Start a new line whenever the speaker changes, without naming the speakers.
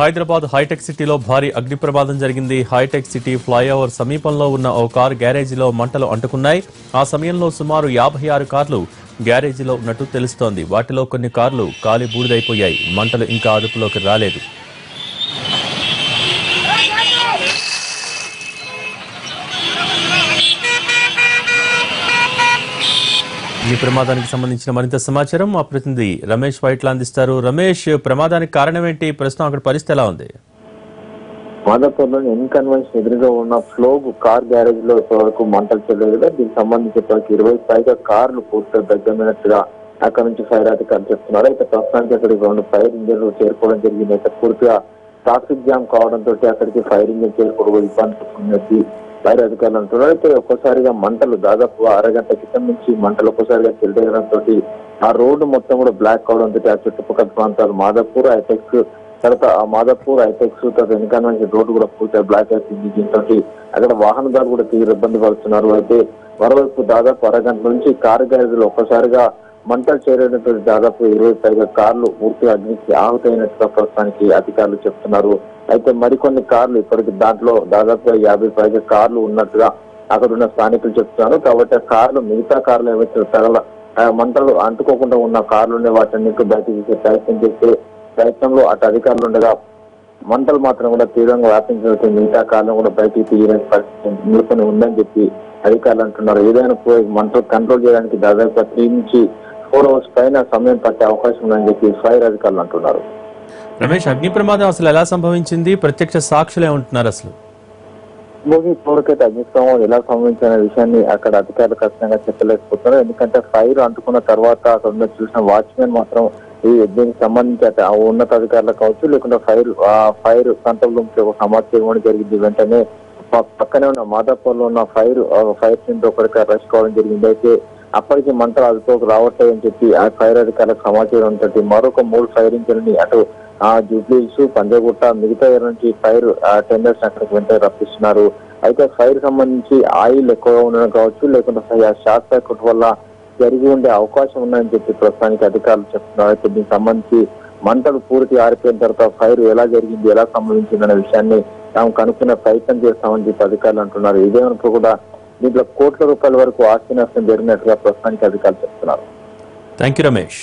Hyderabad hitech సిటీలో భారీ అగ్ని ప్రమాదం జరిగింది. హైటెక్ సిటీ ఫ్లైఓవర్ సమీపంలో ఉన్న ఓ కారు గ్యారేజీలో మంటలు అంటుకున్నాయి. ఆ సమయంలో సుమారు 56 కార్లు గ్యారేజీలో ఉన్నట్టు తెలుస్తోంది. వాటిలో కొన్ని కార్లు కాలి బూడిదైపోయాయి. మంటలు ఇంకా అదుపులోకి రాలేదు. ఈ ప్రమాదానికి సంబంధించిన మరింత సమాచారం మా ప్రతినిధి రమేష్ వైట్ల అందిస్తారు. రమేష్, ప్రమాదానికి కారణం ఏంటి? ప్రస్తుతం అక్కడ పరిస్థితి ఎలా ఉంది?
మాదాపూర్లోని ఎన్కన్వెన్షన్ ఎదురుగా ఉన్న ఫ్లోగ్ కార్ గ్యారేజ్ లో ఇప్పటివరకు మంటలు చెల్లలేదు. దీనికి సంబంధించి ఇప్పటికి 20 పైగా కార్లు పూర్తిగా దగ్గమైనట్టుగా అక్కడ నుంచి ఫైర్ అధికారులు చెప్తున్నారు. అయితే ప్రస్తుతానికి అక్కడికి 2 ఫైర్ ఇంజన్లు చేరుకోవడం జరిగింది. అయితే పూర్తిగా ట్రాఫిక్ జామ్ కావడంతో అక్కడికి ఫైర్ ఇంజన్ చేరుకోవడం ఇబ్బంది ఫైర్ అధికారులు అంటున్నారు. అయితే ఒక్కసారిగా మంటలు దాదాపు అరగంట క్రితం నుంచి మంటలు ఒక్కసారిగా చెల్లడంతో ఆ రోడ్డు మొత్తం కూడా బ్లాక్ అవడంతో ఆ చుట్టుపక్కల ప్రాంతాలు మాదాపూర్ హైటెక్స్ తర్వాత తర్వాత ఎన్కన్వెన్షన్ రోడ్డు కూడా పూర్తిగా బ్లాక్ అయిపోయింది. దీంతో అక్కడ వాహనదారులు కూడా తీవ్ర ఇబ్బంది పడుతున్నారు. అయితే మరోవైపు దాదాపు అరగంట నుంచి కారు గ్యారేజీలో ఒక్కసారిగా మంటలు చేరేటటువంటి దాదాపు 20 పైగా కార్లు పూర్తిగా అగ్నికి ఆహుతైనట్టుగా ప్రస్తుతానికి అధికారులు చెప్తున్నారు. అయితే మరికొన్ని కార్లు ఇప్పటికి దాంట్లో దాదాపుగా 50 పైగా కార్లు ఉన్నట్టుగా అక్కడ ఉన్న స్థానికులు చెప్తున్నారు. కాబట్టి ఆ కార్లు మిగతా కార్లు ఏవైతే మంటలు అంటుకోకుండా ఉన్న కార్లు ఉండే వాటిని బయటకు తీసే ప్రయత్నంలో అటు అధికారులు ఉండగా మంటలు మాత్రం కూడా తీవ్రంగా వ్యాపించినట్టు మిగతా కార్లను కూడా బయటికి తీయడానికి పరిస్థితి నిలుపుని ఉందని చెప్పి అధికారులు అంటున్నారు. ఏదైనా మంటలు కంట్రోల్ చేయడానికి దాదాపుగా 3 నుంచి 4 అవర్స్ పైన సమయం పట్టే అవకాశం ఉందని చెప్పి ఫైర్ అధికారులు అంటున్నారు.
రమేష్, అగ్ని ప్రమాదం అసలు ఎలా సంభవించింది? ప్రత్యక్ష సాక్షులు ఏమంటున్నారు? అసలు
ఇప్పటికైతే అగ్నిస్పృహం ఎలా సంభవించిన విషయాన్ని అక్కడ అధికారులు ఖచ్చితంగా చెప్పలేకపోతున్నారు. ఎందుకంటే ఫైర్ అంటుకున్న తర్వాత అక్కడ చూసిన వాచ్మెన్ మాత్రం దీనికి సంబంధించి ఉన్నత అధికారులు కావచ్చు లేకుండా ఫైర్ కంట్రోల్ రూమ్ కి ఒక సమాచారం ఇవ్వడం జరిగింది. వెంటనే పక్కనే ఉన్న మాదాపూర్ లో ఉన్న ఫైర్ సెంటర్ ఒకరికి అరెస్ట్ కావడం జరిగింది. అయితే అప్పటికి మంటలు అదుపులోకి రావట్లేదని చెప్పి ఆ ఫైర్ అధికారులకు సమాచారం ఉంటుంది. మరొక 3 ఫైర్ ఇంజన్లని అటు జూబ్లీస్ పంజాగుట్ట మిగతా నుంచి ఫైర్ టెండర్స్ అక్కడికి వెంటనే రప్పిస్తున్నారు. అయితే ఫైర్ సంబంధించి ఆయిల్ ఎక్కువగా ఉండడం కావచ్చు లేకుంటే షార్ట్ సర్క్యూట్ వల్ల జరిగి ఉండే అవకాశం ఉందని చెప్పి ప్రస్తుతానికి అధికారులు చెప్తున్నారు. అయితే దీనికి సంబంధించి మంటలు పూర్తి ఆరిపోయిన తర్వాత ఫైర్ ఎలా జరిగింది, ఎలా సంభవించింది అనే విషయాన్ని తాము కనుక్కునే ప్రయత్నం చేస్తామని చెప్పి అధికారులు అంటున్నారు. ఇదేమనుకో కూడా దీంట్లో కోట్ల రూపాయల వరకు ఆస్తి నష్టం జరిగినట్టుగా ప్రస్తుతానికి అధికారులు చెప్తున్నారు.
Thank you Ramesh.